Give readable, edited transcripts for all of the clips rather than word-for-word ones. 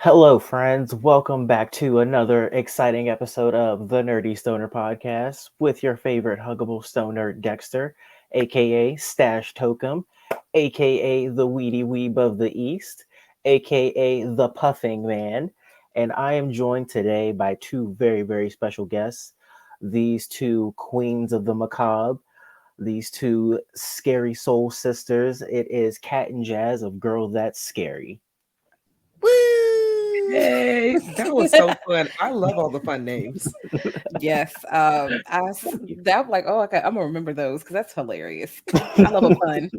Hello, friends. Welcome back to another exciting episode of the Nerdy Stoner Podcast with your favorite huggable stoner Dexter, aka Stash Tokum, aka the Weedy Weeb of the East, aka the Puffing Man. And I am joined today by two very special guests. These two queens of the macabre, these two scary soul sisters. It is Kat and Jazz of Girl That's Scary. Woo! Yay! That was so fun. I love all the fun names. Yes. That like, oh, okay, I'm gonna remember those because that's hilarious. I love a pun.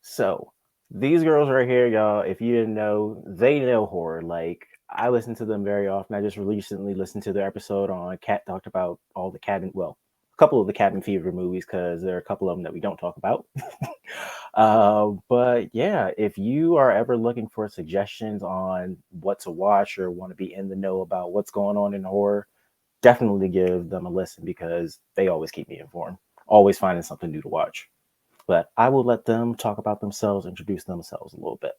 So, these girls right here, y'all, if you didn't know, they know horror. Like, I listen to them very often. I just recently listened to their episode on Cat talked about all the cabin, well, a couple of the Cabin Fever movies because there are a couple of them that we don't talk about. But yeah, if you are ever looking for suggestions on what to watch or want to be in the know about what's going on in horror, definitely give them a listen because they always keep me informed. Always finding something new to watch. But I will let them talk about themselves, introduce themselves a little bit.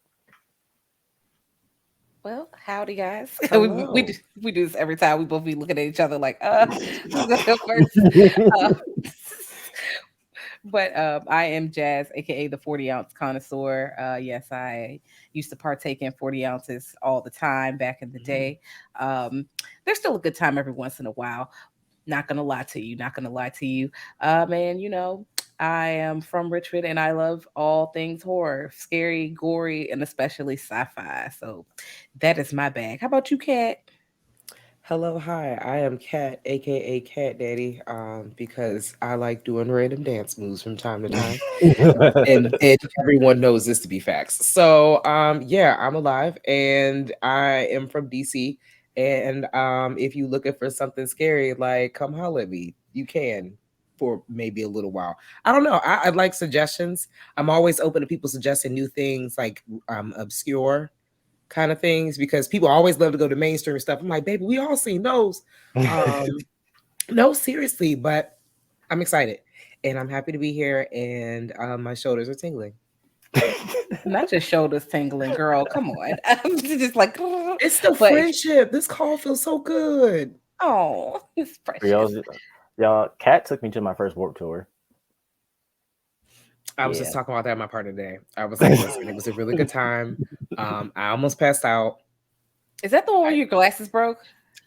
Well, howdy guys. we, we Hello. do we do this every time. We both be looking at each other like, who's gonna go first? Uh, but I am Jazz, aka the 40-ounce connoisseur. Yes, I used to partake in 40 ounces all the time back in the day. Um, there's still a good time every once in a while. Not gonna lie to you, not gonna lie to you. And I am from Richmond and I love all things horror, scary, gory, and especially sci-fi. So that is my bag. How about you, Kat? Hello, hi. I am Cat, aka Cat Daddy, because I like doing random dance moves from time to time. And everyone knows this to be facts. So yeah, I'm alive and I am from DC. And if you're looking for something scary, like come holler at me. You can for maybe a little while. I don't know. I'd like suggestions. I'm always open to people suggesting new things like obscure kind of things because people always love to go to mainstream stuff. I'm like, baby, we all seen those. Um, no, seriously, but I'm excited and I'm happy to be here and my shoulders are tingling. Not just shoulders tingling, girl. Come on. I'm just like, It's the but friendship. This call feels so good. oh, it's For precious. y'all, Cat took me to my first Warp Tour. I was just Yeah. talking about that in my part today. I was like, listen, it was a really good time. I almost passed out. Is that the one where I, your glasses broke?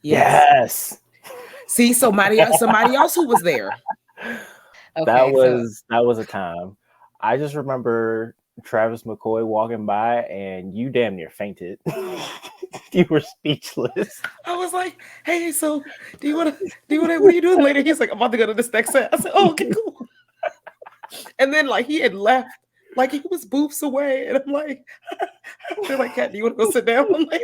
yes. Yes. See, somebody else who was there. Okay, so That was a time. I just remember Travis McCoy walking by and you damn near fainted. You were speechless. I was like, hey, so what are you doing later? He's like, I'm about to go to this next set. I said, oh, okay, cool. And then like he had left, like he was booths away, and I'm like, they're like, Cat, do you want to go sit down? I'm like,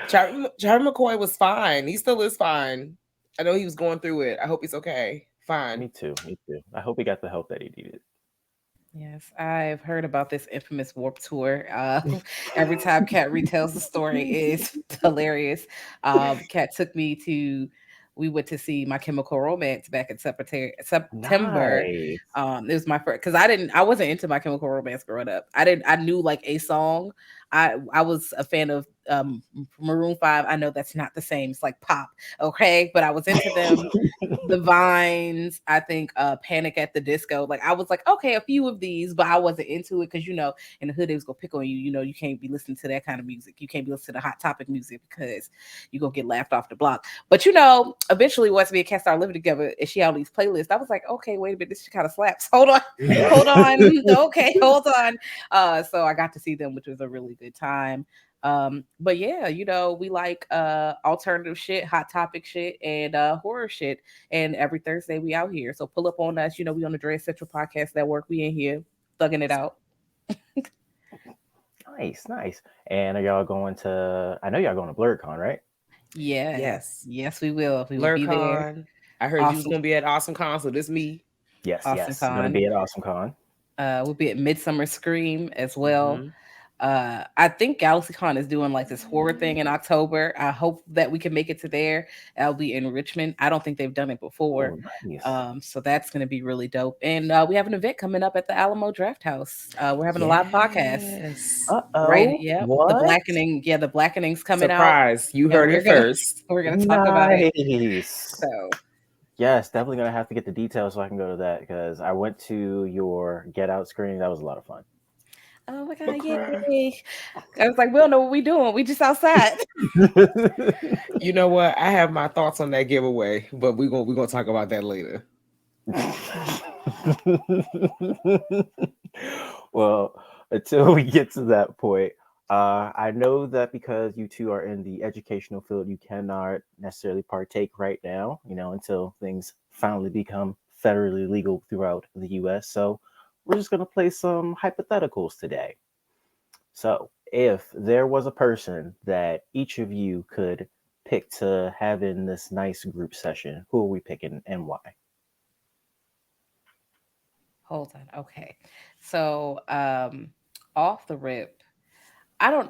Charlie McCoy was fine. He still is fine. I know he was going through it. I hope he's okay. Fine. Me too. Me too. I hope he got the help that he needed. yes, I've heard about this infamous Warp Tour. Every time Kat retells the story is hilarious. Kat took me to. We went to see My Chemical Romance back in September. Nice. It was my first because I wasn't into My Chemical Romance growing up. I knew like a song. I was a fan of Maroon 5. I know that's not the same. It's like pop, okay, but I was into them. The Vines, I think Panic at the Disco. Like I was like, okay, a few of these, but I wasn't into it because in the hood they was gonna pick on you. You can't be listening to that kind of music. You can't be listening to Hot Topic music because you gonna get laughed off the block. But eventually once me and Kat started living together and she had all these playlists, I was like, okay, wait a minute, this kind of slaps. Hold on, hold on, okay, hold on. So I got to see them, which was a really good time. But yeah, we like alternative shit, hot topic shit, and horror shit. And every Thursday we out here. So pull up on us. We on the Dread Central Podcast Network. We in here thugging it out. Nice, nice. And are y'all going to? I know y'all going to BlurredCon, right? Yeah. Yes. Yes, we will. We will be there. Lurcon. I heard you was Awesome. gonna be at Awesome Con, so this me. Yes, Awesome yes. Going to Con. be at Awesome Con. We'll be at Midsummer Scream as well. Mm-hmm. I think GalaxyCon is doing like this horror thing in October. I hope that we can make it to there. That'll be in Richmond. I don't think they've done it before. Oh, nice. So that's going to be really dope. And we have an event coming up at the Alamo Draft House. We're having a live podcast. Yes. Right. Uh-oh. Yeah. The What? Blackening. Yeah, the Blackening's coming out. Surprise. You and heard we're it gonna- first. We're going to talk about it. Nice. So Yes, definitely gonna have to get the details so I can go to that because I went to your Get Out screening. That was a lot of fun. oh my God, Okay. yay. I was like, we don't know what we're doing. We just outside. You know what? I have my thoughts on that giveaway, but we're gonna talk about that later. Well, until we get to that point, I know that because you two are in the educational field, you cannot necessarily partake right now, until things finally become federally legal throughout the US. So we're just going to play some hypotheticals today. So if there was a person that each of you could pick to have in this nice group session, who are we picking and why? Hold on. Okay. So off the rip,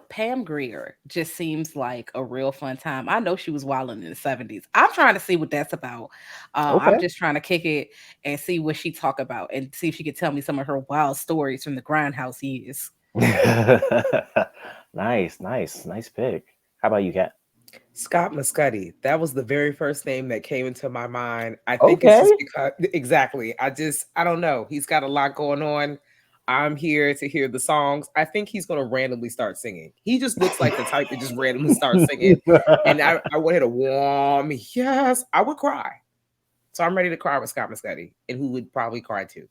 Pam Grier just seems like a real fun time. I know she was wilding in the 70s. I'm trying to see what that's about. I'm Okay. just trying to kick it and see what she talk about and see if she could tell me some of her wild stories from the grindhouse years. Nice pick. How about you, Kat? Scott Muscuddy. That was the very first name that came into my mind. I think it's just because exactly. I don't know. He's got a lot going on. I'm here to hear the songs. I think he's gonna randomly start singing. He just looks like the type that just randomly starts singing. And I wanted to warm. Yes, I would cry. So I'm ready to cry with Scott Muscuddy, and who would probably cry too.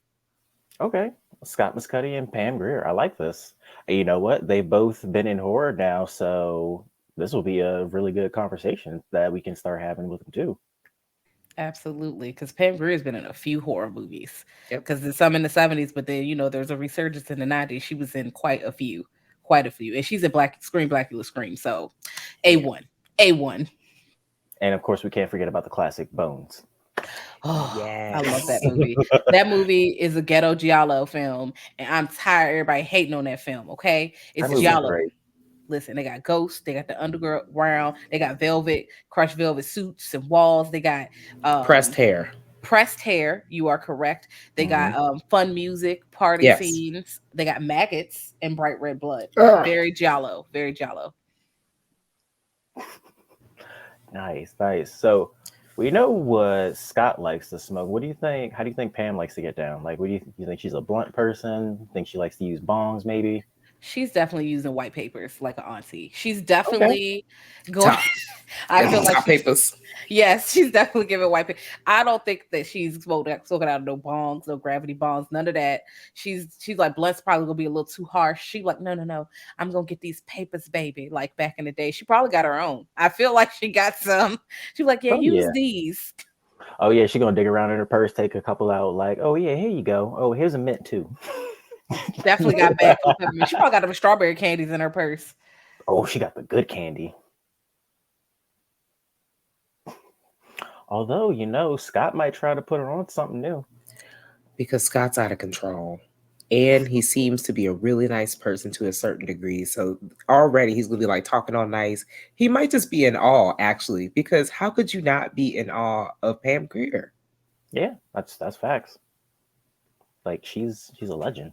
Okay. Scott Muscuddy and Pam Grier. I like this. And you know what? They've both been in horror now, so this will be a really good conversation that we can start having with them too. Absolutely, because Pam Grier's been in a few horror movies. Yep. Because there's some in the 70s, but then there's a resurgence in the 90s. She was in quite a few, and she's in Blackula Scream. So, A1. And of course, we can't forget about the classic Bones. Oh, Yes. I love that movie. That movie is a ghetto giallo film, and I'm tired of everybody hating on that film. Okay, it's That movie's giallo. great. Listen, they got ghosts, they got the underground, they got crushed velvet suits and walls, they got Pressed hair. You are correct. They got fun music, party scenes. They got maggots and bright red blood. Very giallo. Nice. So we know what Scott likes to smoke. What do you think? How do you think Pam likes to get down? Like, what do you think she's a blunt person? Think she likes to use bongs, maybe? She's definitely using white papers like an auntie. She's definitely going. I feel like papers. Yes, she's definitely giving white paper. I don't think that she's smoking out no bongs, no gravity bongs, none of that. She's like, blunts probably gonna be a little too harsh. She like, no, I'm gonna get these papers, baby. Like back in the day, she probably got her own. I feel like she got some. She's like, use these. Oh yeah, she's gonna dig around in her purse, take a couple out. Like, oh yeah, here you go. Oh, here's a mint too. Definitely got bad. She probably got the strawberry candies in her purse. Oh, she got the good candy. Although, Scott might try to put her on something new. Because Scott's out of control. And he seems to be a really nice person to a certain degree. So already he's going to be like talking all nice. He might just be in awe, actually. Because how could you not be in awe of Pam Grier? Yeah, that's facts. Like, she's a legend.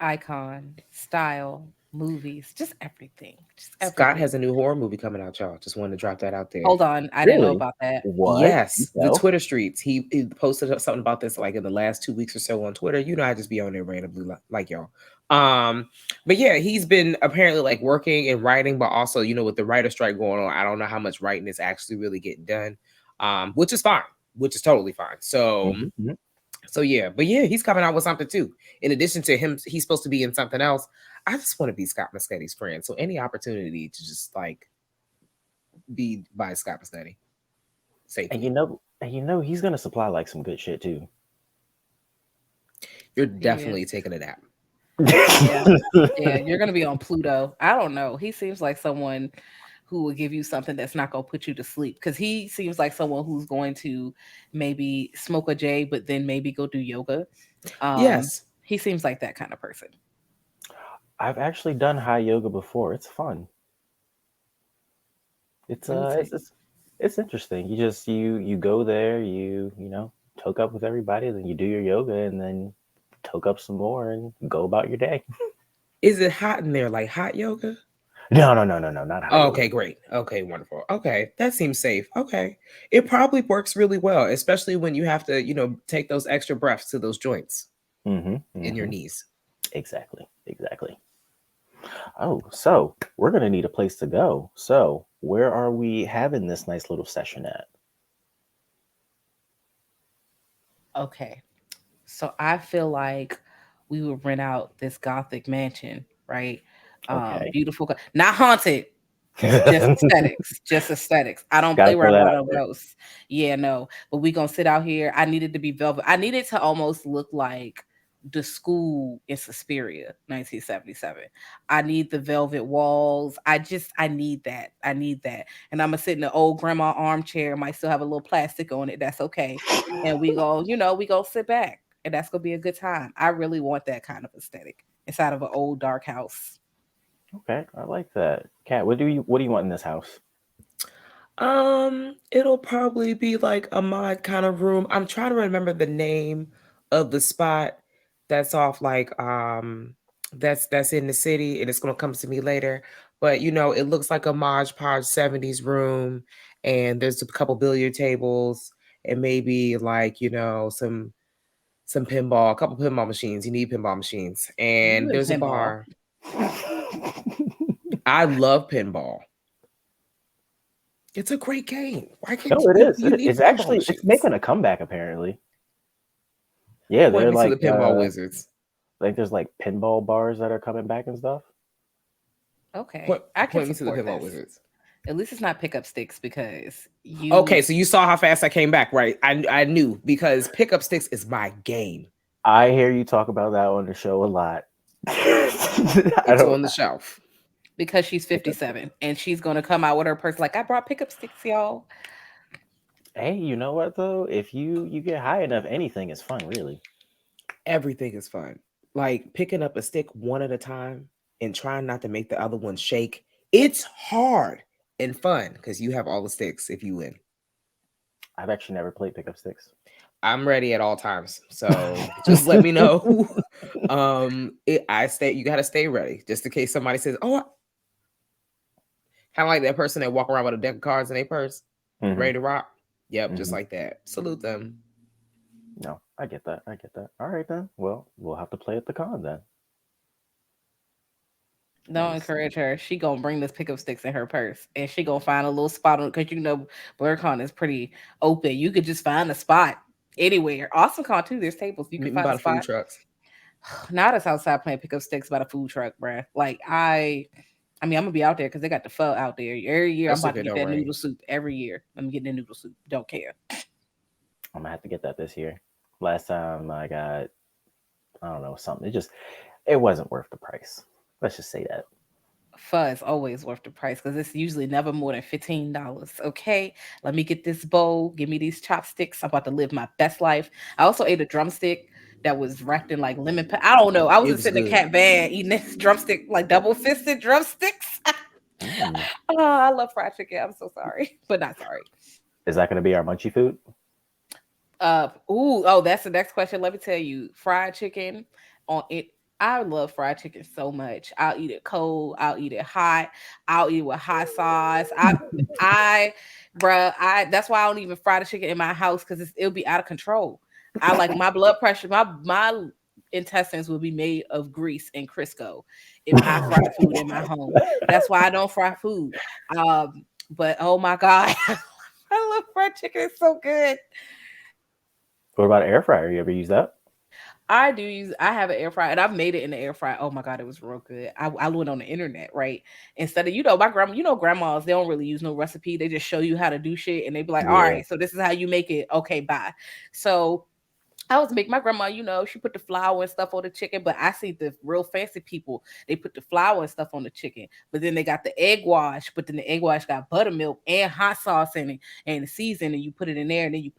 Icon, style, movies, just everything. Scott has a new horror movie coming out, y'all. Just wanted to drop that out there. Hold on, I didn't know about that. What? Yes, the Twitter streets. He posted something about this like in the last 2 weeks or so on Twitter. I just be on there randomly like y'all. But yeah, he's been apparently like working and writing, but also with the writer strike going on, I don't know how much writing is actually really getting done. Which is fine, which is totally fine. So. Mm-hmm. So yeah, but yeah, he's coming out with something too. In addition to him, he's supposed to be in something else. I just want to be Scott Muscuddy's friend. So any opportunity to just like be by Scott Muscuddy. And he's gonna supply like some good shit too. You're definitely taking a nap. Yeah, you're gonna be on Pluto. I don't know. He seems like someone who will give you something that's not going to put you to sleep. Because he seems like someone who's going to maybe smoke a J, but then maybe go do yoga. Yes. He seems like that kind of person. I've actually done high yoga before. It's fun. It's Let me uh, tell it's you. it's, it's interesting. You go there, you toke up with everybody, then you do your yoga, and then toke up some more and go about your day. Is it hot in there, like hot yoga? No, not high Oh, yoga. okay, great. Okay, wonderful. Okay, that seems safe. Okay. It probably works really well, especially when you have to, take those extra breaths to those joints Mm-hmm. in your Mm-hmm. knees. Exactly. Exactly. Oh, so we're gonna need a place to go. So where are we having this nice little session at? Okay. So I feel like we would rent out this gothic mansion, right? Okay. Beautiful, not haunted, just aesthetics, just aesthetics. I don't play Gotta throw around that about out no there. ghosts. Yeah, no. But we gonna sit out here. I needed to be velvet. I needed to almost look like the school in Suspiria, 1977. I need the velvet walls. I need that. I need that. And I'm gonna sit in the old grandma armchair. Might still have a little plastic on it. That's okay. And we go sit back. And that's gonna be a good time. I really want that kind of aesthetic inside of an old dark house. Okay, I like that. Kat, what do you want in this house? It'll probably be like a mod kind of room. I'm trying to remember the name of the spot that's off like that's in the city, and it's gonna come to me later. But it looks like a Mod Podge 70s room, and there's a couple billiard tables and maybe like, some pinball, a couple pinball machines. You need pinball machines. You And in there's a pinball. bar. I love pinball. It's a great game. Why can't No, it you is. you need It's pinball actually it's machines? making a comeback apparently. Yeah, Point they're me to the like pinball wizards. there's like pinball bars that are coming back and stuff. Okay, Point I can point me to the support pinball this. wizards. At least it's not pickup sticks because Okay, you so you saw how fast I came back, right? I knew because pickup sticks is my game. I hear you talk about that on the show a lot. I It's don't on the shelf. because she's pickup sticks. 57 and she's gonna come out with her purse like I brought pickup sticks, y'all. Hey, you know what though? If you get high enough, anything is fun, really. Everything is fun. Like picking up a stick one at a time and trying not to make the other one shake. It's hard and fun because you have all the sticks if you win. I've actually never played pickup sticks. I'm ready at all times. So just let me know. You gotta stay ready just in case somebody says, "Oh," kind of like that person that walk around with a deck of cards in their purse, Hmm. ready to rock. Yep, just Hmm. like that. Salute them. No, I get that. I get that. All right then. Well, we'll have to play at the con then. Let Don't me see. encourage her. She gonna bring this pickup sticks in her purse and she gonna find a little spot on because BlurCon is pretty open. You could just find a spot anywhere. AwesomeCon too, there's tables. You can Meet me find by a the food spot. trucks. Not us outside playing pickup sticks by the food truck, bruh. Like I mean, I'm gonna be out there because they got the pho out there every year. I'm Especially about if to it get don't that rain. noodle soup every year. I'm getting the noodle soup. Don't care. I'm gonna have to get that this year. Last time I got, I don't know, something. It wasn't worth the price. Let's just say that. Pho is always worth the price because it's usually never more than $15. Okay, let me get this bowl. Give me these chopsticks. I'm about to live my best life. I also ate a drumstick that was wrapped in like I don't know. I was It just was sitting in a good. cat van eating this drumstick, like double fisted drumsticks. Mm. Oh, I love fried chicken. I'm so sorry, but not sorry. Is that gonna be our munchie food? That's the next question. Let me tell you, fried chicken on it. I love fried chicken so much. I'll eat it cold. I'll eat it hot. I'll eat it with hot sauce. I, bruh, that's why I don't even fry the chicken in my house because it'll be out of control. I like my blood pressure. My intestines will be made of grease and Crisco if I fry food in my home. That's why I don't fry food. But oh my god, I love fried chicken. It's so good. What about air fryer? You ever use that? I have an air fryer and I've made it in the air fryer. Oh my god, it was real good. I went on the internet, right? Instead of my grandma, grandmas, they don't really use no recipe. They just show you how to do shit and they be like, all Yeah. right, so this is how you make it. Okay, bye. So I was make my grandma, she put the flour and stuff on the chicken, but I see the real fancy people, they put the flour and stuff on the chicken, but then they got the egg wash, but then the egg wash got buttermilk and hot sauce in it and the season, and you put it in there, and then you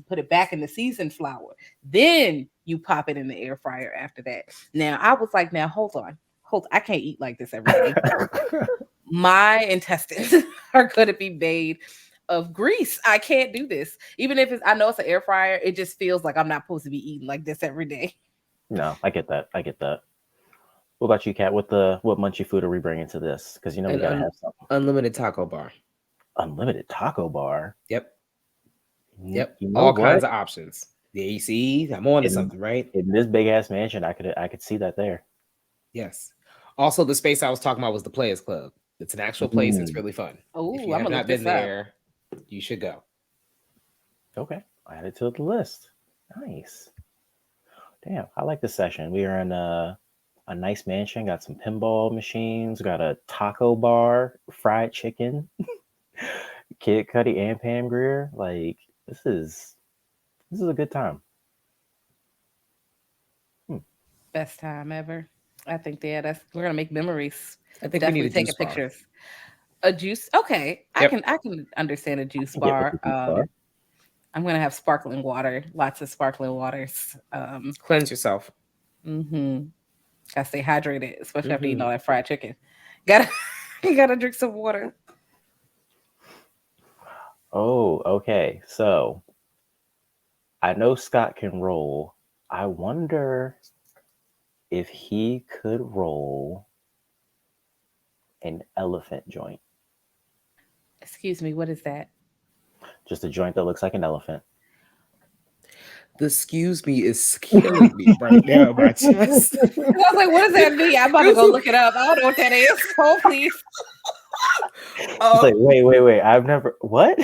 put it back in the seasoned flour. Then you pop it in the air fryer after that. Now I was like, now hold on. hold, I can't eat like this every day. My intestines are going to be made of grease. I can't do this. Even if I know it's an air fryer, it just feels like I'm not supposed to be eating like this every day. No, I get that. I get that. What about you, Kat? What munchy food are we bringing to this? Because you know we gotta have something. Unlimited taco bar. Unlimited taco bar. Yep. Yep. You know all what? kinds of options. Yeah, you see, I'm on to something, right? In this big ass mansion, I could see that there. Yes. Also, the space I was talking about was the Players Club. It's an actual place. It's really fun. Oh, if you have not been there, you should go. Okay, add it to the list. Nice. Damn, I like this session. We are in a nice mansion. Got some pinball machines. Got a taco bar, fried chicken, Kid Cudi and Pam Grier. Like this is a good time. Best time ever. I think we're gonna make memories. I think definitely we need taking pictures. A juice. Okay, yep. I can understand a juice bar. I'm gonna have sparkling water. Lots of sparkling waters. Cleanse yourself. Gotta stay hydrated, especially after eating all that fried chicken. Gotta drink some water. Oh, okay. So I know Scott can roll. I wonder if he could roll an elephant joint. Excuse me, what is that? Just a joint that looks like an elephant. The excuse me is killing me right now in my chest. I was like, what does that mean? I'm about to go look it up. I don't know what that is. Oh, please. It's like, wait. I've never, what?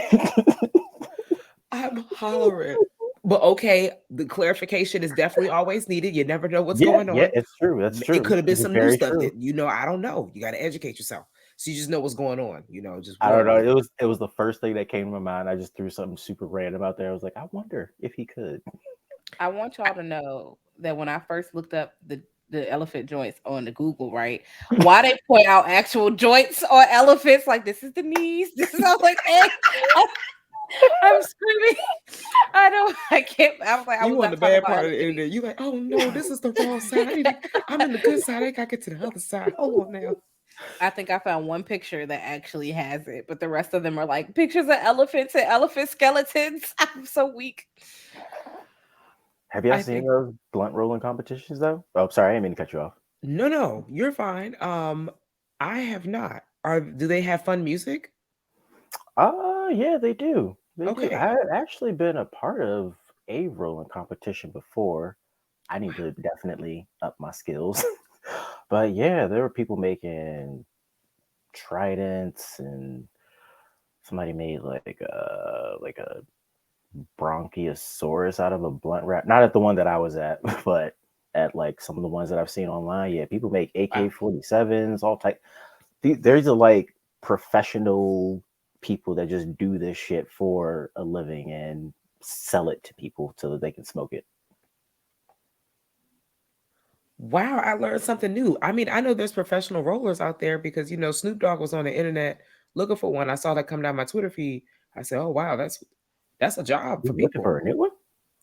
I'm hollering. But okay, the clarification is definitely always needed. You never know what's going on. Yeah, it's true. That's true. It could have been some new stuff that I don't know. You got to educate yourself, so you just know what's going on. Just I don't know. It was the first thing that came to my mind. I just threw something super random out there. I was like, I wonder if he could. I want y'all to know that when I first looked up the elephant joints on the Google, right? Why they point out actual joints on elephants? Like this is the knees. This is. I was like, hey. I'm screaming. I can't. I was like, you on the bad part of the internet. You like, oh no, this is the wrong side. I'm in the good side. I gotta get to the other side. Hold on now. I think I found one picture that actually has it, but the rest of them are like pictures of elephants and elephant skeletons. I'm so weak. Have you seen those blunt rolling competitions though? Oh, sorry, I didn't mean to cut you off. No, you're fine. I have not. Do they have fun music? Yeah, they do. Okay. I had actually been a part of a rolling competition before. I need to definitely up my skills. But yeah, there were people making tridents, and somebody made like a bronchiosaurus out of a blunt wrap. Not at the one that I was at, but at like some of the ones that I've seen online. Yeah, people make AK-47s, all type. There's a like professional people that just do this shit for a living and sell it to people so that they can smoke it. Wow, I learned something new. I mean, I know there's professional rollers out there because Snoop Dogg was on the internet looking for one. I saw that come down my Twitter feed. I said, "Oh wow, that's a job for people." Looking for a new one?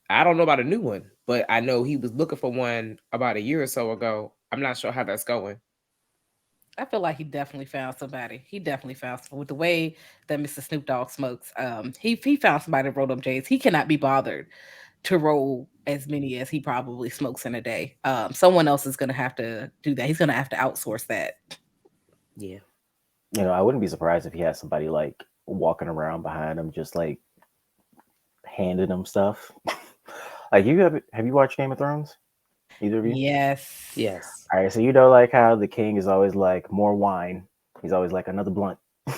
I don't know about a new one, but I know he was looking for one about a year or so ago. I'm not sure how that's going. I feel like he definitely found somebody. He definitely found with the way that Mr. Snoop Dogg smokes. He found somebody to roll them J's. He cannot be bothered to roll as many as he probably smokes in a day. Someone else is going to have to do that. He's going to have to outsource that. Yeah. I wouldn't be surprised if he had somebody like walking around behind him, just like handing him stuff. Like have you watched Game of Thrones? Either of you? Yes. All right, so like how the king is always like more wine. He's always like another blunt. Matter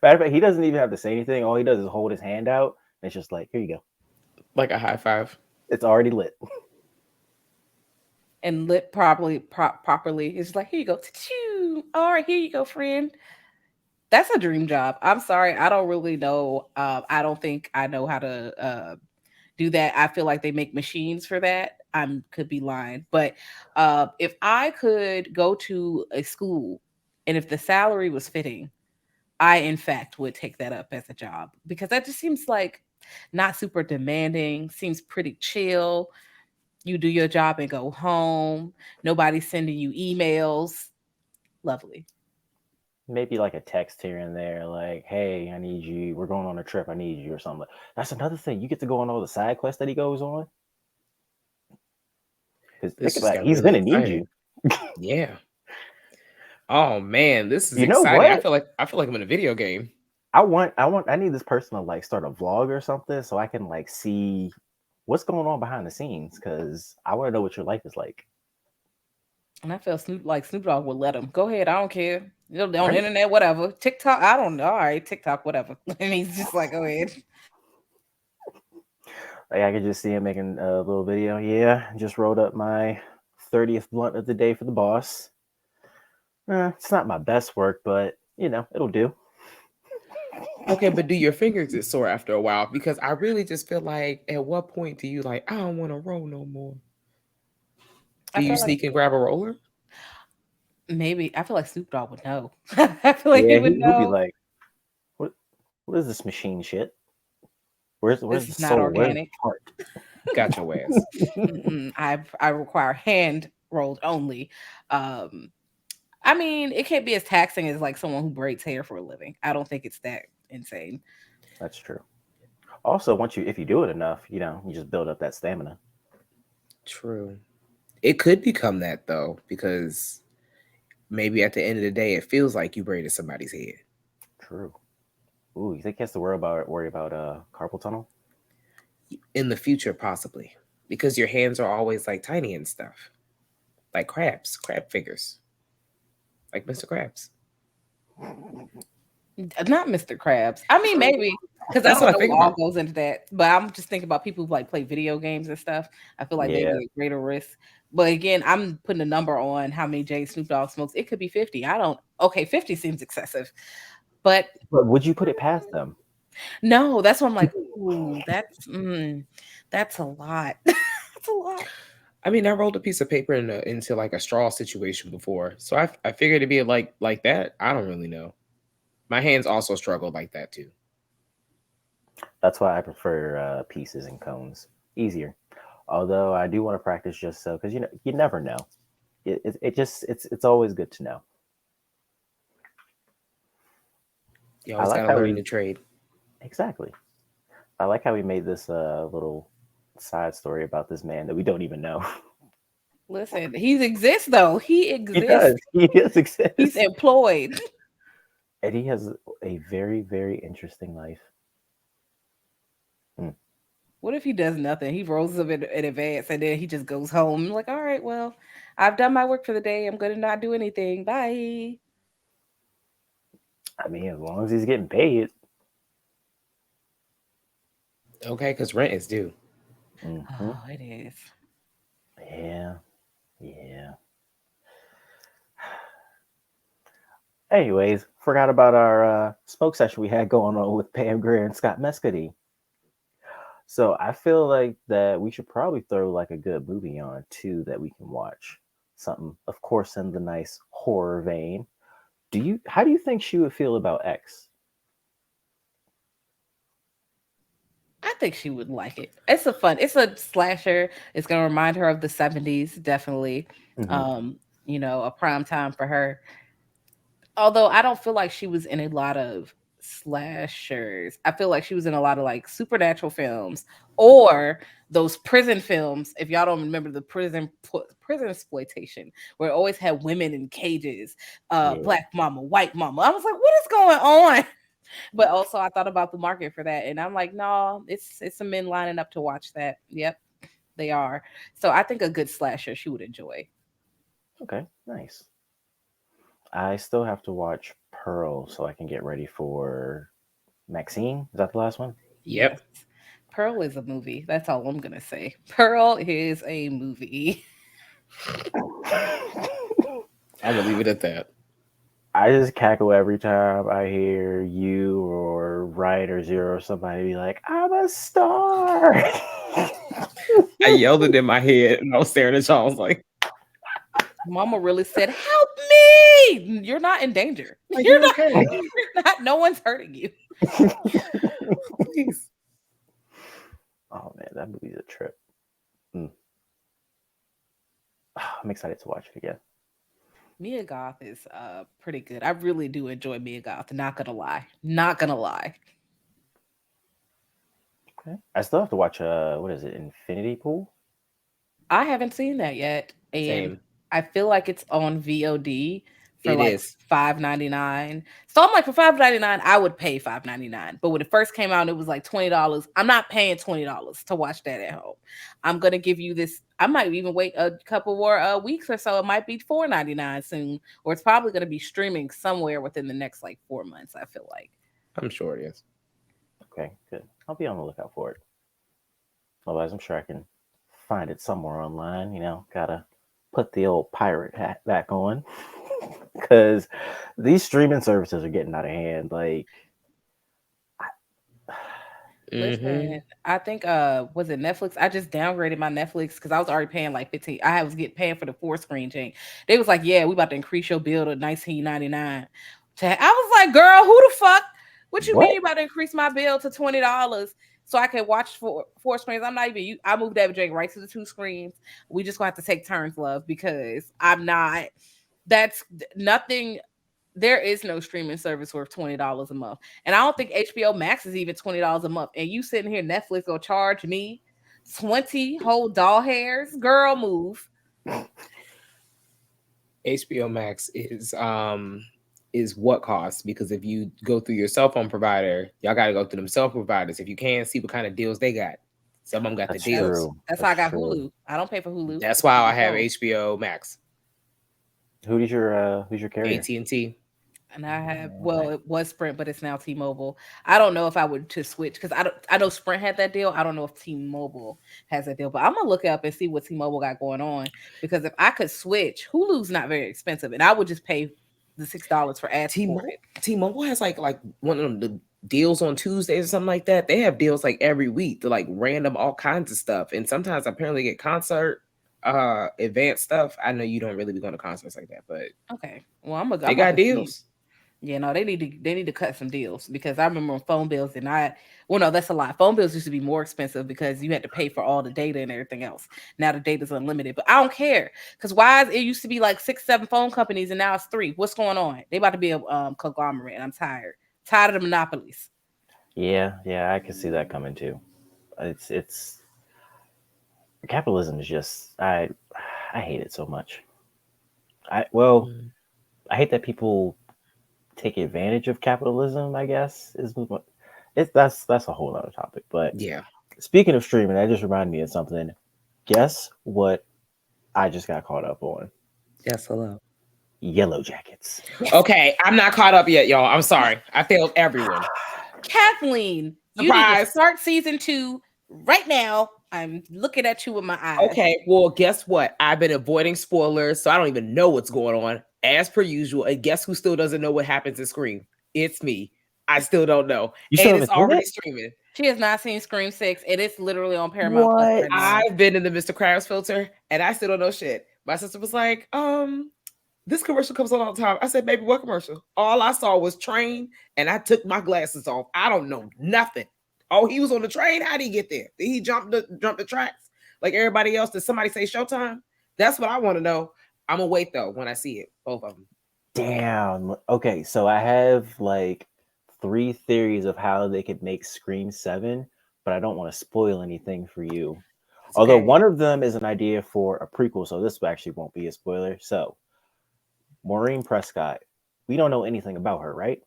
of fact, he doesn't even have to say anything. All he does is hold his hand out. And it's just like, here you go. Like a high five. It's already lit. And lit properly. It's like, here you go. All right, here you go, friend. That's a dream job. I'm sorry. I don't really know. I don't think I know how to do that. I feel like they make machines for that. I could be lying. But if I could go to a school and if the salary was fitting, I, in fact, would take that up as a job because that just seems like not super demanding, seems pretty chill. You do your job and go home. Nobody's sending you emails. Lovely. Maybe like a text here and there, like, "Hey, I need you. We're going on a trip. I need you," or something. That's another thing. You get to go on all the side quests that he goes on. Because think This just about it, got he's really gonna need exciting. you. Yeah. Oh man, this is You know exciting. what? I feel like I'm in a video game. I need this person to like start a vlog or something so I can like see what's going on behind the scenes because I want to know what your life is like. And I felt Snoop Dogg would let him. Go ahead, I don't care. On the Right? internet, whatever. TikTok, I don't know. All right, TikTok, whatever. And he's just like, go ahead. Like I could just see him making a little video. Yeah, just rolled up my 30th blunt of the day for the boss. It's not my best work, but you know, it'll do. Okay, but do your fingers get sore after a while? Because I really just feel like, at what point do you like, I don't want to roll no more? I Do you feel like sneak and grab a roller? maybe I feel like Snoop Dogg would know. I feel like he Yeah, would he'll be know. like, what is this machine shit? Where's This the is not soul? Where's the organic. heart? Got your ass. I require hand rolled only. I mean, it can't be as taxing as like someone who braids hair for a living. I don't think it's that insane. That's true. Also, if you do it enough, you know, you just build up that stamina. True. It could become that though, because maybe at the end of the day, it feels like you braided somebody's head. True. Ooh, you think he has to worry about carpal tunnel? In the future, possibly, because your hands are always like tiny and stuff, like crab fingers, like Mr. Krabs. Not Mr. Krabs. I mean, maybe because I That's don't what I know think what all about. goes into that. But I'm just thinking about people who like play video games and stuff. I feel like they'd Yeah, be at greater risk. But again, I'm putting a number on how many J Snoop Dogg smokes. It could be 50. I don't. Okay, 50 seems excessive, but but would you put it past them? no, that's what I'm like. Ooh, that's a lot. That's a lot. I mean, I rolled a piece of paper into like a straw situation before, so I figured it'd be like that. I don't really know. My hands also struggle like that too. That's why I prefer pieces and cones. Easier. Although I do want to practice just so because you never know. It's always good to know. You I always like gotta how learn we the trade. exactly. I like how we made this little side story about this man that we don't even know. Listen, he exists though. He He exists. does. He does He's exist, employed. and he has a very very interesting life. Hmm. What if he does nothing? He rolls up in advance and then he just goes home. Like, all right, well, I've done my work for the day. I'm gonna not do anything. Bye. I mean, as long as he's getting paid. Okay, because rent is due. Hmm. Oh, it is. Yeah, yeah. Anyways, forgot about our smoke session we had going on with Pam Grier and Scott Mescudi. So I feel like that we should probably throw like a good movie on too that we can watch. Something, of course, in the nice horror vein. How do you think she would feel about X? I think she would like it. It's a slasher. It's gonna remind her of the 70s, definitely. Hmm. Um, a prime time for her. Although I don't feel like she was in a lot of slashers. I feel like she was in a lot of like supernatural films or those prison films. If y'all don't remember the prison exploitation, where it always had women in cages, Yeah. black mama, white mama. I was like, what is going on? But also I thought about the market for that, and I'm like, no, it's some men lining up to watch that. Yep, they are. So I think a good slasher she would enjoy. Okay. Nice. I still have to watch Pearl so I can get ready for Maxine. Is that the last one? Yes. Yep. Pearl is a movie. That's all I'm gonna say. Pearl is a movie. I'm gonna leave it at that. I just cackle every time I hear you or Ryan or Zero or somebody be like, "I'm a star." I yelled it in my head and I was staring at y'all. I was like, Mama really said, "Help me! You're not in danger. you're okay. You're not. No one's hurting you." Please. Oh man, that movie's a trip. Mm. I'm excited to watch it again. Mia Goth is pretty good. I really do enjoy Mia Goth. Not gonna lie. Not gonna lie. Okay. I still have to watch what is it, Infinity Pool? I haven't seen that yet, and Same. I feel like it's on VOD for It like is. $5.99. So I'm like, for $5.99, I would pay $5.99. But when it first came out, it was like $20. I'm not paying $20 to watch that at home. I'm gonna give you this. I might even wait a couple more weeks or so. It might be $4.99 soon, or it's probably gonna be streaming somewhere within the next like 4 months. I feel like. I'm sure it is. Okay, good. I'll be on the lookout for it. Otherwise, I'm sure I can find it somewhere online. Gotta put the old pirate hat back on because these streaming services are getting out of hand. Like, Listen, I think was it Netflix? I just downgraded my Netflix because I was already paying like 15. I was getting paying for the 4 screen thing. They was like, yeah, we about to increase your bill to $19.99. I was like, girl, who the fuck? What you mean what? you about to increase my bill to $20 so I can watch four screens? I'm not even I moved that drink right to the 2 screens. We just gonna have to take turns, love, because I'm not that's nothing. There is no streaming service worth $20 a month. And I don't think HBO Max is even $20 a month. And you sitting here, Netflix will charge me 20 whole doll hairs. Girl, move. HBO Max is what costs, because if you go through your cell phone provider, y'all got to go through them cell providers. If you can see what kind of deals they got, some of them got That's the deals. true. That's how I got true. Hulu. I don't pay for Hulu. That's why I have HBO Max. Who's your carrier? AT&T. And I have, Okay. well, it was Sprint, but it's now T-Mobile. I don't know if I would to switch because I know Sprint had that deal. I don't know if T-Mobile has that deal, but I'm gonna look up and see what T-Mobile got going on, because if I could switch, Hulu's not very expensive, and I would just pay the $6 for ads for it. T-Mobile has like one of them the deals on Tuesdays or something like that. They have deals like every week to like random all kinds of stuff, and sometimes I apparently get concert advanced stuff. I know you don't really be going to concerts like that, but Okay, well, I'm they got deals. Yeah, no, they need to cut some deals, because I remember when phone bills no, that's a lot. Phone bills used to be more expensive because you had to pay for all the data and everything else. Now the data's unlimited, but I don't care, because it used to be like 6, 7 phone companies and now it's 3. What's going on? They about to be a conglomerate, and I'm tired of the monopolies. Yeah, I can see that coming too. It's capitalism is just I hate it so much. I hate that people take advantage of capitalism, I guess that's a whole other topic. But Yeah. speaking of streaming, that just reminded me of something. Guess what I just got caught up on? Yes, hello. Yellow Jackets. Okay, I'm not caught up yet, y'all. I'm sorry. I failed everyone. Kathleen, you need to start season 2 right now. I'm looking at you with my eyes. Okay, well, guess what? I've been avoiding spoilers, so I don't even know what's going on, as per usual. And guess who still doesn't know what happens in Scream? It's me. I still don't know. And it's already streaming. She has not seen Scream 6, and it's literally on Paramount Plus right now. I've been in the Mr. Krabs filter, and I still don't know shit. My sister was like, this commercial comes on all the time. I said, baby, what commercial? All I saw was train, and I took my glasses off. I don't know nothing. Oh, he was on the train? How did he get there? Did he jump the tracks like everybody else? Did somebody say Showtime? That's what I want to know. I'm going to wait, though, when I see it. Both of them. Damn. Okay, so I have like 3 theories of how they could make Scream 7, but I don't want to spoil anything for you. Although one of them is an idea for a prequel, so this actually won't be a spoiler. So, Maureen Prescott, we don't know anything about her, right?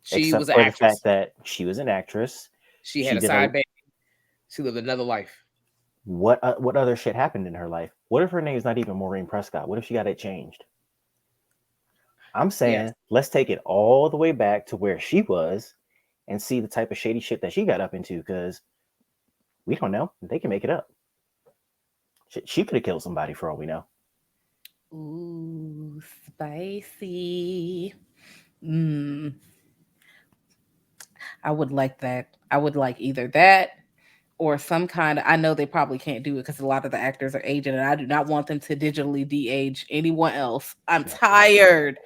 She was an actress. The fact that she was an actress. She had a side baby. She lived another life. What other shit happened in her life? What if her name's not even Maureen Prescott? What if she got it changed? I'm saying let's take it all the way back to where she was and see the type of shady shit that she got up into, because we don't know. They can make it up. She could have killed somebody for all we know. Ooh, spicy. I would like that. I would like either that or some kind of, I know they probably can't do it because a lot of the actors are aging, and I do not want them to digitally de-age anyone else. I'm tired.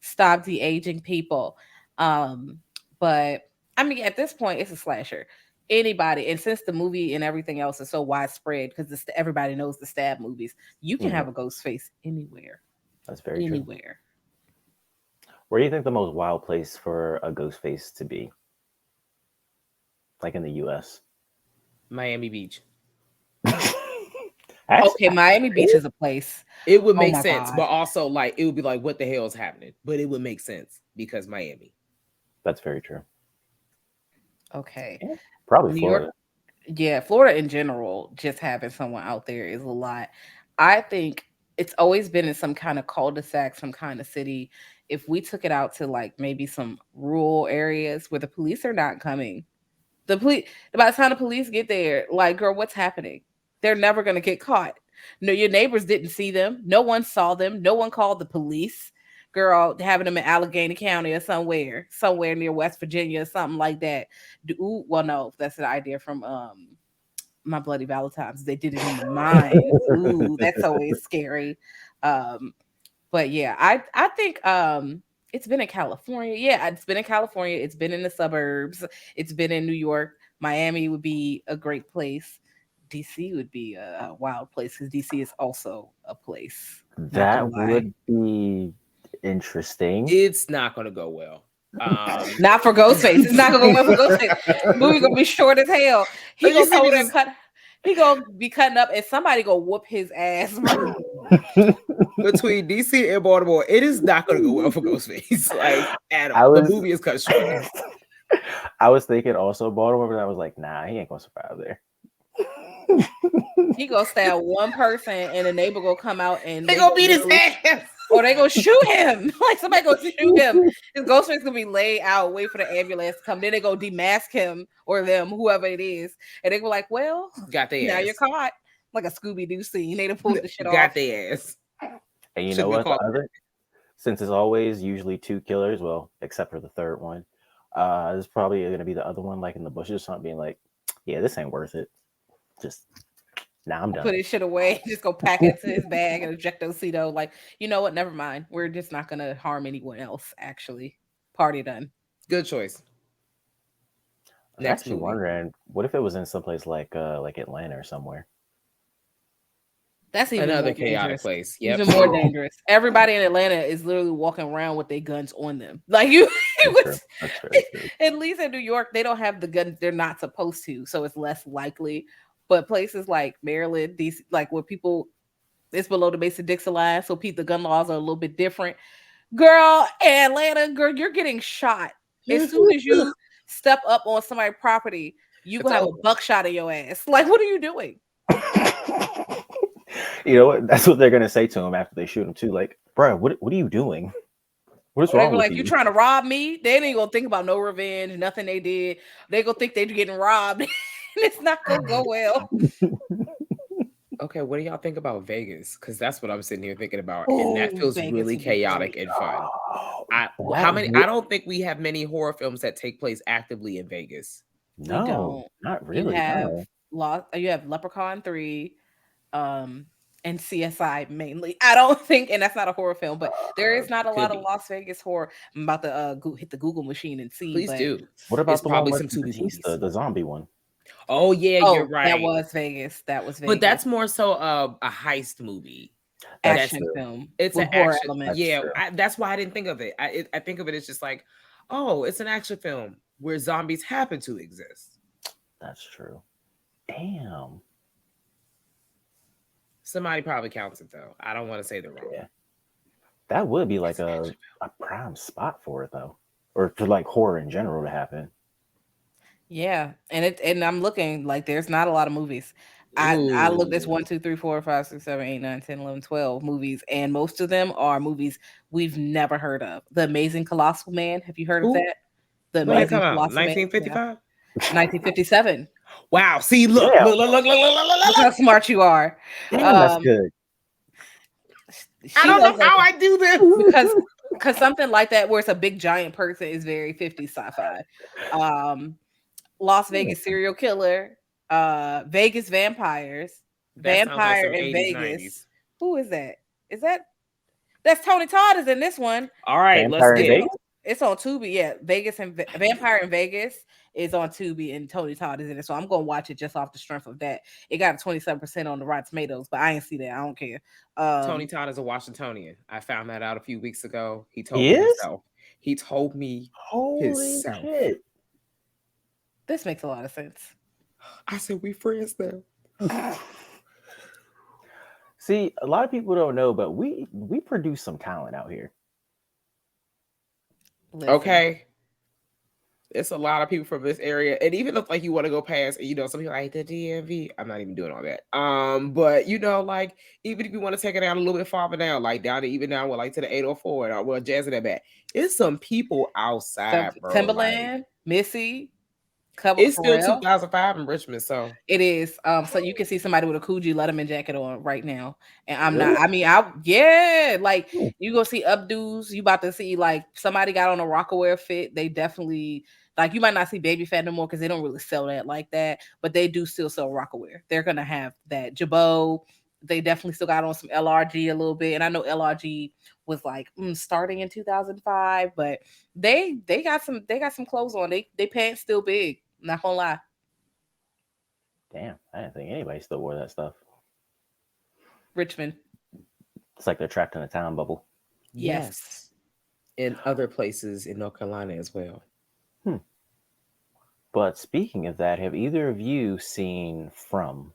Stop de-aging people. But I mean, at this point, it's a slasher. anybody. And since the movie and everything else is so widespread, because everybody knows the stab movies, you can have a ghost face anywhere. That's very true. Anywhere. Where do you think the most wild place for a ghost face to be? Like in the U.S. Miami Beach. Okay, Miami Beach is a place. It would Oh make my sense, God. but also like it would be like, what the hell is happening? But it would make sense because Miami. That's very true. Okay. Probably New Florida. York. Yeah, Florida in general, just having someone out there is a lot. I think it's always been in some kind of cul-de-sac, some kind of city. If we took it out to like maybe some rural areas where the police are not coming, the police, by the time the police get there, like, girl, what's happening? They're never going to get caught. No, your neighbors didn't see them. No one saw them. No one called the police. Girl, having them in Allegheny County or somewhere near West Virginia or something like that. Ooh, well, no, that's an idea from My Bloody Valentine's. They did it in the mines. Ooh, that's always scary. But yeah, I think it's been in California. Yeah, it's been in California. It's been in the suburbs. It's been in New York. Miami would be a great place. DC would be a wild place because DC is also a place. Not That gonna lie. would be interesting. It's not going to go well. Not for Ghostface. It's not gonna go well for Ghostface. The movie gonna be short as hell. He gonna go there and cut. He gonna be cutting up, and somebody gonna whoop his ass. Between DC and Baltimore, it is not going to go well for Ghostface. Like, at all. The movie is cut short. I was thinking also Baltimore, but I was like, nah, he ain't gonna survive there. He gonna stab one person, and the neighbor gonna come out and They gonna beat his ass. or they gonna shoot him. Like somebody gonna shoot him. His Ghostface gonna be laid out, wait for the ambulance to come. Then they go demask him or them, whoever it is, and they go like, "Well, Got their now ass. you're caught." Like a Scooby Doo scene. They done pulled the shit off. Got their ass. And you Should know be what? called- Since it's always usually two killers, well, except for the third one, it's probably going to be the other one, like in the bushes or something, being like, "Yeah, this ain't worth it. Just now, I'm done." Put his shit away, just go pack it to his bag and ejectocito. Like, you know what? Never mind. We're just not gonna harm anyone else. Actually, party done. Good choice. I'm Next actually movie. wondering, what if it was in someplace like Atlanta or somewhere? That's even Another more chaotic dangerous. place. Yep. Even more dangerous. Everybody in Atlanta is literally walking around with their guns on them. Like you, That's very true. at least in New York, they don't have the guns they're not supposed to, so it's less likely. But places like Maryland, DC, like where people, it's below the Mason-Dixon line, so the gun laws are a little bit different. Girl, Atlanta, girl, you're getting shot as soon as you step up on somebody's property. You gonna have a buckshot in your ass. Like, what are you doing? You know what? That's what they're gonna say to him after they shoot him too. Like, bro, what are you doing? What is They wrong were with like, you? you trying to rob me? They ain't gonna think about no revenge, nothing they did. They gonna think they're getting robbed. It's not gonna go well. Okay, what do y'all think about Vegas? Because that's what I'm sitting here thinking about, and that feels Vegas really would be chaotic great. and fun. Oh, How many? I don't think we have many horror films that take place actively in Vegas. No, don't. not really. You have no. You have Leprechaun 3, and CSI mainly. I don't think, and that's not a horror film, but there is not a lot of Las Vegas horror. I'm about to hit the Google machine and see. Please do. What about It's the probably one some with Tubi movies. Batista, the zombie one? Oh yeah, Oh, you're right. that was Vegas. That was Vegas. But that's more so a heist movie. action film. It's with an horror action. elements. Yeah, true. that's why I didn't think of it. I think of it as just like, oh, it's an action film where zombies happen to exist. That's true. Damn. Somebody probably counts it though. I don't want to say the wrong. Yeah. That would be like a prime spot for it though, or for like horror in general to happen. Yeah, and I'm looking like there's not a lot of movies. I looked at 1, 2, 3, 4, 5, 6, 7, 8, 9, 10, 11, 12 movies, and most of them are movies we've never heard of. The Amazing Colossal Man. Have you heard of that? The When did it Amazing come out? Colossal Man. 1955. 1957. Wow. See, look, Yeah. Look how smart you are. Damn, that's good. I don't know how I do this. Because something like that where it's a big giant person is very 50s sci-fi. Las Vegas serial killer, Vegas vampires, vampire in Vegas. 90s. Who is that? That's Tony Todd is in this one. All right, Vampire let's get it. It's on Tubi, yeah. Vegas and Vampire in Vegas is on Tubi and Tony Todd is in it. So I'm gonna watch it just off the strength of that. It got a 27% on the Rotten Tomatoes, but I ain't see that. I don't care. Tony Todd is a Washingtonian. I found that out a few weeks ago. He told He me is? himself. He told me Holy himself. shit. This makes a lot of sense. I said, we friends now. See, a lot of people don't know, but we produce some talent out here. Listen. Okay. It's a lot of people from this area. And even if like you want to go past, and some people like the DMV. I'm not even doing all that. But like even if you want to take it down a little bit farther down, like down to even down like to the 804 or well, Jazz in that back. It's some people outside, bro. Timberland, Missy. It's still 2005 in Richmond, so it is. So you can see somebody with a Coogee Letterman jacket on right now, and I'm not. I mean, like you go see updos. You about to see like somebody got on a Rocawear fit. They definitely like you might not see Baby Fat no more because they don't really sell that like that, but they do still sell Rocawear. They're gonna have that Jabot. They definitely still got on some LRG a little bit, and I know LRG was like starting in 2005, but they got some clothes on. They pants still big. Not gonna lie. Damn, I didn't think anybody still wore that stuff. Richmond. It's like they're trapped in a time bubble. Yes. In other places in North Carolina as well. But speaking of that, have either of you seen From?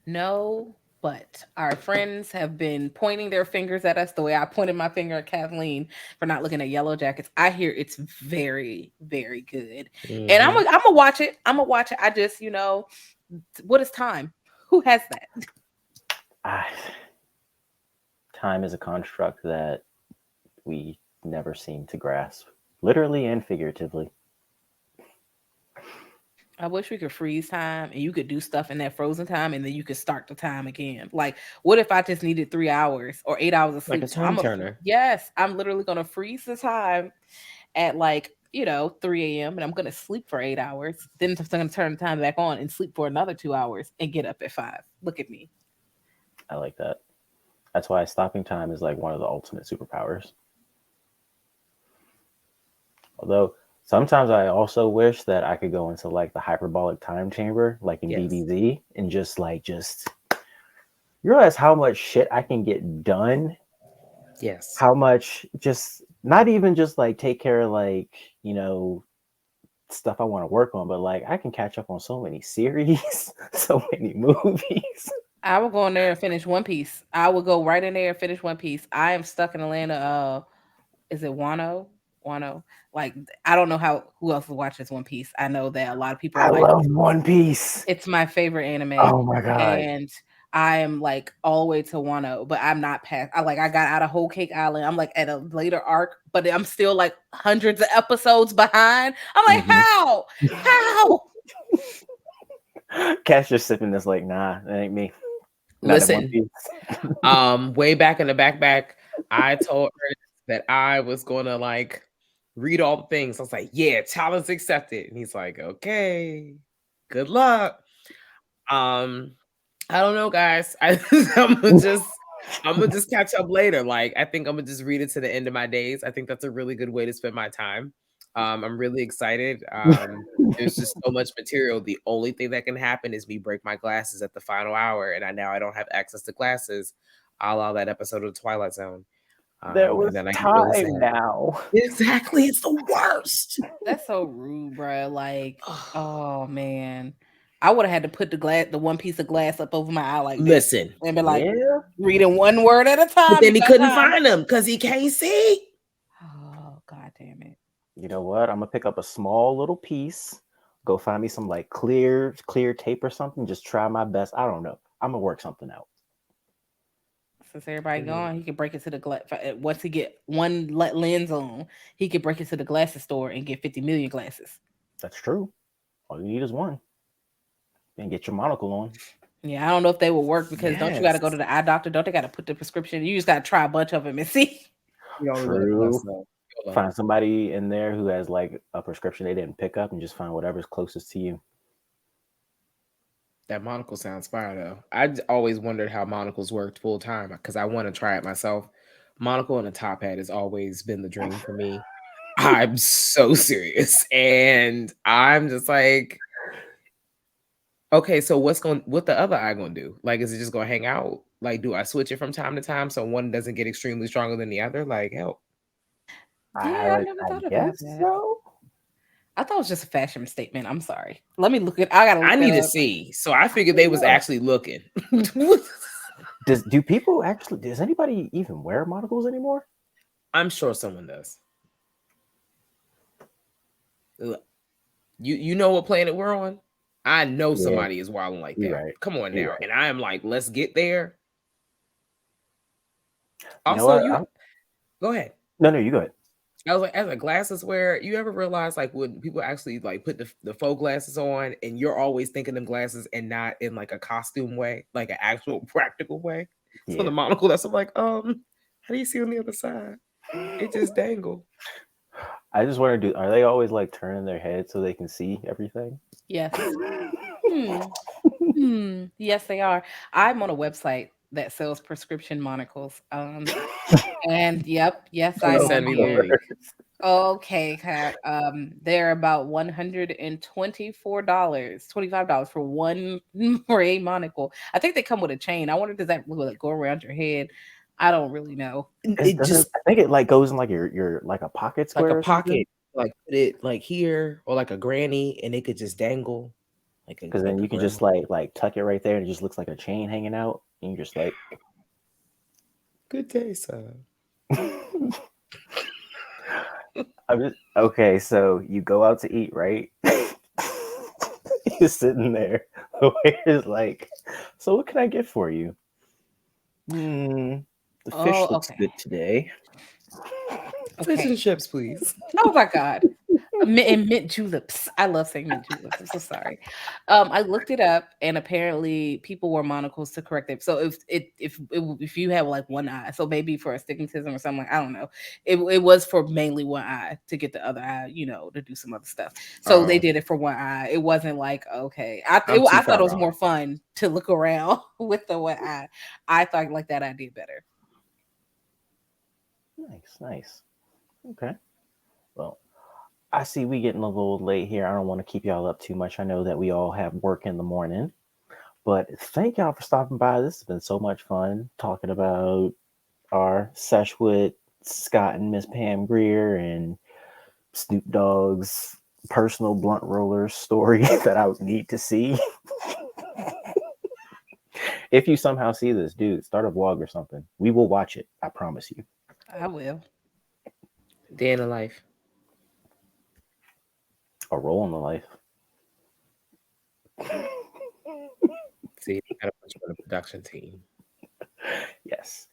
No, but our friends have been pointing their fingers at us the way I pointed my finger at Kathleen for not looking at Yellow Jackets. I hear it's very, very good. Mm-hmm. And I'm gonna watch it. I just, what is time? Who has that? Time is a construct that we never seem to grasp, literally and figuratively. I wish we could freeze time and you could do stuff in that frozen time and then you could start the time again. Like, what if I just needed 3 hours or 8 hours of sleep? Like a time turner. Yes, I'm literally going to freeze the time at 3 a.m. and I'm going to sleep for 8 hours. Then I'm going to turn the time back on and sleep for another 2 hours and get up at 5. Look at me. I like that. That's why stopping time is like one of the ultimate superpowers. Although sometimes I also wish that I could go into like the hyperbolic time chamber, like in DBZ, and just realize how much shit I can get done. Yes. How much just not even just like take care of stuff I want to work on, but like I can catch up on so many series, so many movies. I will go in there and finish One Piece. I will go right in there and finish One Piece. I am stuck in Atlanta. Is it Wano? Like I don't know who else watches One Piece. I know that a lot of people. I love One Piece. It's my favorite anime. Oh my god! And I am like all the way to Wano, but I'm not past. I got out of Whole Cake Island. I'm like at a later arc, but I'm still like hundreds of episodes behind. I'm like, how? Cat's just sipping this like, nah, that ain't me. Listen, way back in the back, I told her that I was gonna like read all the things. I was like, yeah, talent's accepted. And he's like, okay, good luck. I don't know, guys. I'm gonna just catch up later. Like, I think I'm gonna just read it to the end of my days. I think that's a really good way to spend my time. I'm really excited. There's just so much material. The only thing that can happen is me break my glasses at the final hour, and I don't have access to glasses, a la that episode of the Twilight Zone. There was time now. Exactly, it's the worst. That's so rude, bro. Like, oh man, I would have had to put the one piece of glass up over my eye like this. Listen, and be like reading one word at a time. But then he couldn't find them because he can't see. Oh god damn it! You know what? I'm gonna pick up a small little piece. Go find me some like clear tape or something. Just try my best. I don't know. I'm gonna work something out. Since everybody gone, he can break it to the glass. Once he get one lens on, he can break it to the glasses store and get 50 million glasses. That's true. All you need is one. And get your monocle on. Yeah, I don't know if they will work because don't you got to go to the eye doctor? Don't they got to put the prescription? You just got to try a bunch of them and see. True. Find somebody in there who has like a prescription they didn't pick up and just find whatever's closest to you. That monocle sounds fire though. I always wondered how monocles worked full time because I want to try it myself. Monocle and a top hat has always been the dream for me. I'm so serious. And I'm just like, okay, so what the other eye gonna do? Like, is it just gonna hang out? Like, do I switch it from time to time so one doesn't get extremely stronger than the other? Like, help. Yeah, I never thought about guess that. so. I thought it was just a fashion statement. I'm sorry. Let me look it. I gotta look I that need to up. see. So I figured they was actually looking. Do people actually? Does anybody even wear monocles anymore? I'm sure someone does. You know what planet we're on? I know Yeah, somebody is wilding like you're that. right. Come on You're now. right. And I am like, let's get there. You know Also, what? you go ahead. No, you go ahead. I was like, as a glasses wearer, you ever realize like when people actually like put the faux glasses on and you're always thinking them glasses and not in like a costume way, like an actual practical way. So the Yeah. monocle, that's I'm like, how do you see on the other side? It just dangle. I just want to do. Are they always like turning their head so they can see everything? Yes. Yes, they are. I'm on a website that sells prescription monocles. And yep, yes, Please I'm send on me the here. link. Okay, Kat. They're about $124, $25 for one for a monocle. I think they come with a chain. I wonder, does that like go around your head? I don't really know. It just I think it like goes in like your like a pocket like square a or something. pocket, like put it like here or like a granny, and it could just dangle Because then you can just like tuck it right there, and it just looks like a chain hanging out, and you're just like, good day, son. Okay. So you go out to eat, right? You're sitting there. The waiter's like, "So what can I get for you?" The fish Oh, looks okay. good today. Fish Okay. and chips, please. Oh my God. Mint juleps. I love saying mint juleps. I'm so sorry. I looked it up, and apparently people wear monocles to correct it. So if you have like one eye, so maybe for astigmatism or something, like, I don't know, it was for mainly one eye to get the other eye, to do some other stuff. So they did it for one eye. It wasn't like, okay. I thought it was more fun to look around with the one eye. I thought like that idea better. Nice. Okay. Well, I see we getting a little late here. I don't want to keep y'all up too much. I know that we all have work in the morning, but thank y'all for stopping by. This has been so much fun talking about our sesh with Scott and Miss Pam Greer and Snoop Dogg's personal blunt roller story that I would need to see. If you somehow see this, dude, start a vlog or something. We will watch it. I promise you. I will. Day in the life. A role in the life. See, I got a bunch of the production team. Yes.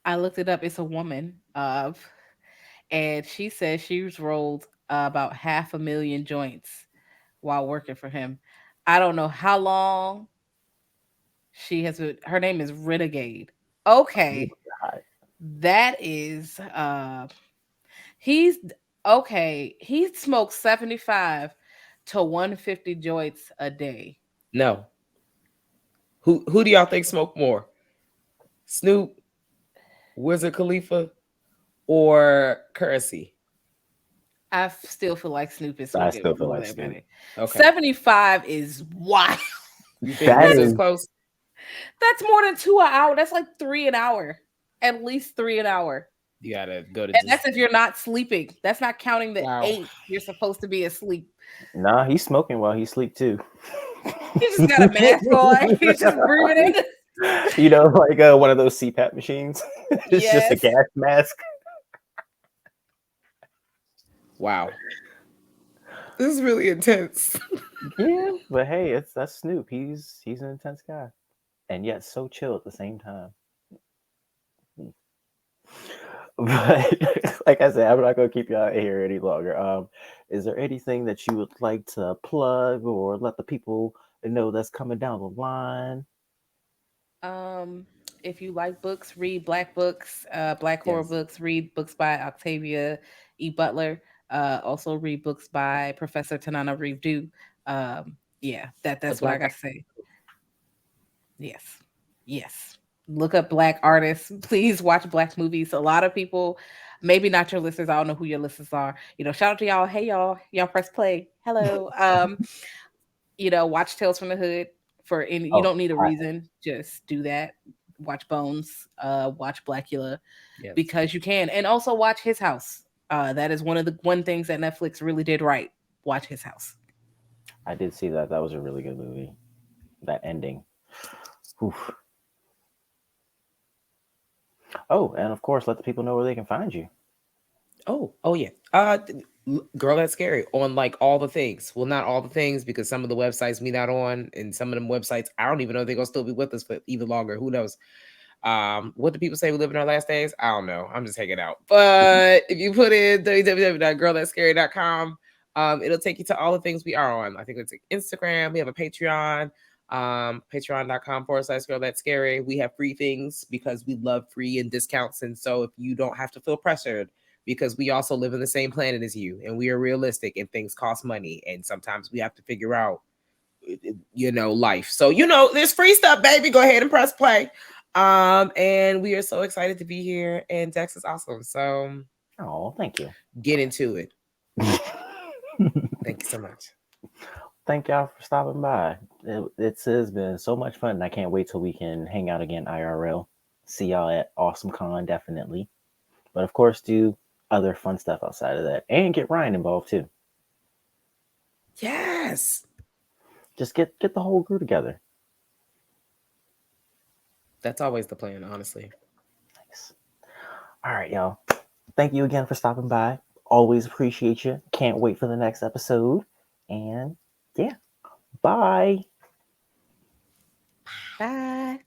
I looked it up. It's a woman. And she says she's rolled about 500,000 joints while working for him. I don't know how long she has been. Her name is Renegade. Okay, God. that is he's okay. He smokes 75 to 150 joints a day. No. Who do y'all think smoke more? Snoop, Wizard Khalifa, or Currency? I still feel like Snoop is I smoking still feel more like than Snoop. Benny. Okay. 75 is wild. You think That this is is close? That's more than 2 an hour. That's like 3 an hour. At least 3 an hour. You gotta go to And that's if you're not sleeping. That's not counting the Wow. 8 you're supposed to be asleep. Nah, he's smoking while he sleep too. He just got a mask on. He's just breathing in. You know, like one of those CPAP machines. It's just a Yes. gas mask. Wow. This is really intense. Yeah, but hey, that's Snoop. He's an intense guy, and yet so chill at the same time. But like I said, I'm not gonna keep you out here any longer. Is there anything that you would like to plug or let the people know that's coming down the line? If you like books, read black books, black horror Yes. books, read books by Octavia E. Butler. Also read books by Professor Tanana Reeve. Yeah, that's what I Black got to say. Yes. Yes. look up Black artists. Please watch Black movies. A lot of people, maybe not your listeners. I don't know who your listeners are. Shout out to y'all. Hey y'all press play. Hello. Watch Tales from the Hood for any. You Oh, don't need a I, reason. Just do that. Watch Bones. Watch Blackula, Yes. because you can, and also watch His House. That is one of the things that Netflix really did right. Watch His House. I did see that. That was a really good movie. That ending. Oof. Oh, and of course, let the people know where they can find you. Oh yeah. Girl That's Scary on like all the things. Well, not all the things, because some of the websites we not on, and some of them websites I don't even know if they're gonna still be with us for even longer. Who knows? What do people say we live in our last days? I don't know. I'm just hanging out. But if you put in www.girlthat'sscary.com, it'll take you to all the things we are on. I think it's like Instagram. We have a Patreon, patreon.com/girl that's scary. We have free things because we love free and discounts. And so if you don't have to feel pressured, because we also live in the same planet as you, and we are realistic, and things cost money, and sometimes we have to figure out life. So there's free stuff, baby. Go ahead and press play. And we are so excited to be here, and Dex is awesome. So thank you. Get into it. Thank you so much. Thank y'all for stopping by. It has been so much fun, and I can't wait till we can hang out again IRL. See y'all at Awesome Con, definitely. But of course, do other fun stuff outside of that, and get Ryan involved too. Yes. Just get the whole crew together. That's always the plan, honestly. Nice. All right, y'all. Thank you again for stopping by. Always appreciate you. Can't wait for the next episode. And yeah, bye. Bye.